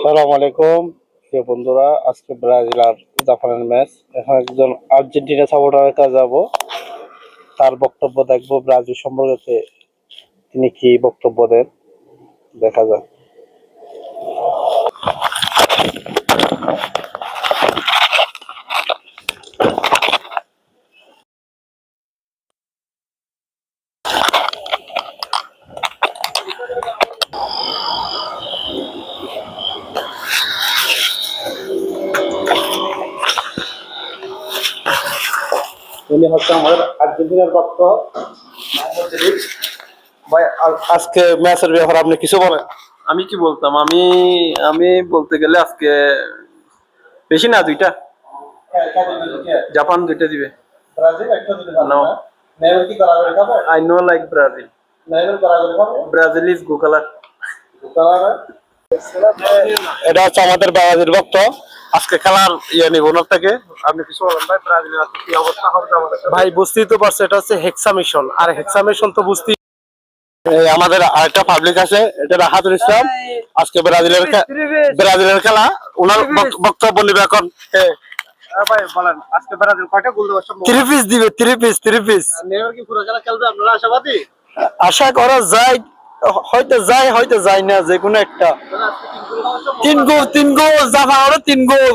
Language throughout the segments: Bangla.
আসসালামু আলাইকুম প্রিয় বন্ধুরা, আজকে ব্রাজিল আর জাপানের ম্যাচ। এখন একজন আর্জেন্টিনা সাপোর্টারের কাছে যাব, তার বক্তব্য দেখবো ব্রাজিল সম্পর্কে। তিনি কি বক্তব্য দেন দেখা যাক। উনি হচ্ছে আমাদের আর্জেন্টিনার ভক্ত। ভাই, আজকে ম্যাচের ব্যাপারে আপনি কিছু বলেন। আমি কি বলতাম, আমি আমি বলতে গেলে আজকে বেশি না, দুইটা জাপান দুইটা দিবে। No. I know like Brazil. Brazil is go color. এটা হচ্ছে আমাদের ব্রাজিল ভক্ত। আজকে খেলার নিব ওনার থেকে। আপনি কিছু বলেন ভাই, ব্রাজিলের আজকে কি অবস্থা হবে আমাদের? ভাই বুঝতেই তো পারছে, এটা হচ্ছে হেক্সামিশন, আর হেক্সামিশন তো বুঝতেই। আমাদের আরেকটা পাবলিক আছে, এটা রাহাতুল ইসলাম। আজকে ব্রাজিলের খেলা, ওনার বক্তব্য নিবে এখন। ভাই বলেন, আজকে ব্রাজিল কয়টা গোল দেওয়ার সম্ভাবনা? 3 পিস দিবে, 3 পিস, 3 পিস। নেইমার কি পুরো খেলা খেলবে, আপনারা আশাবাদী? আশা করা যায়, হয়তো যায় না, যে কোনো একটা। 3 গোল জাপান, 3 গোল।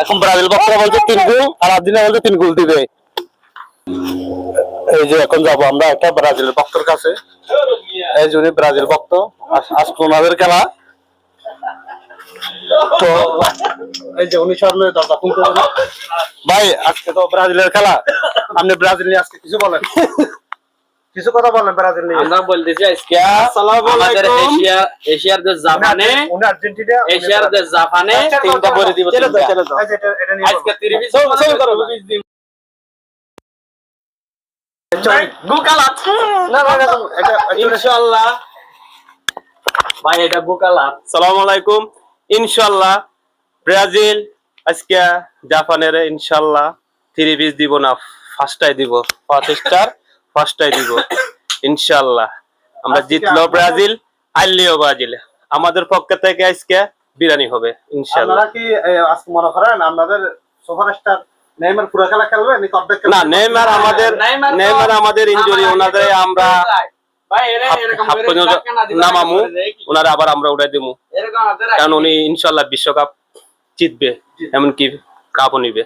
এখন ব্রাজিল বক্তব্য বলছে 3 গোল, আর আর্জেন্টিনা বলছে 3 গোল দিবে। এই যে এখন যাবো আমরা একটা ব্রাজিলের ভক্তর কাছে। এই জন্য ব্রাজিল ভক্ত, আজকে ওনাদের খেলা। তো এই যে উনি সামনে দরজা খুলতে হবে। ভাই আজকে তো ব্রাজিলের খেলা, আপনি ব্রাজিল নিয়ে আজকে কিছু বলেন, কিছু কথা বলেন ব্রাজিল নিয়ে। আমরা বলতেছি আজকে আমাদের এশিয়ার দেশ জাপানে, উনি আর্জেন্টিনা, এশিয়ার দেশ জাপানে তিনটা করে দিব। আজকে 30 পিস দিব। গোকালাত না এটা ইনশাআল্লাহ ভাই, এটা গোকালাত। আসসালামু আলাইকুম। ইনশাআল্লাহ ব্রাজিল আজকে জাপানের ইনশাআল্লাহ 3 পিস দিব না, ফার্স্টটাই দিব, 5 স্টার ফার্স্টটাই দিব ইনশাআল্লাহ। আমরা জিতলো ব্রাজিল, হারলেও ব্রাজিল। আমাদের পক্ষ থেকে আজকে বিরিয়ানি হবে ইনশাআল্লাহ। আপনারা কি আজকে মনে করেন আমাদের সুপারস্টার নেইমার পুরো খেলা খেলবে নাকি অর্ধেক খেলবে? না, নেইমার আমাদের ইনজুরি, ওনাদের আমরা নামামু, ওনারা আবার আমরা উঠাই দেবো, কারণ উনি ইনশাল্লাহ বিশ্বকাপ জিতবে, এমনকি কাপও নিবে।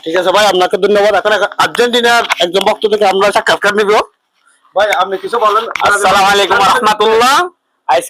ঠিক আছে ভাই, আপনাকে ধন্যবাদ। এখন আর্জেন্টিনার একজন ভক্ত থেকে আমরা সাক্ষাৎকার নিব। ভাই আপনি কিছু বলেন। আসসালামু আলাইকুম ওয়া রাহমাতুল্লাহ।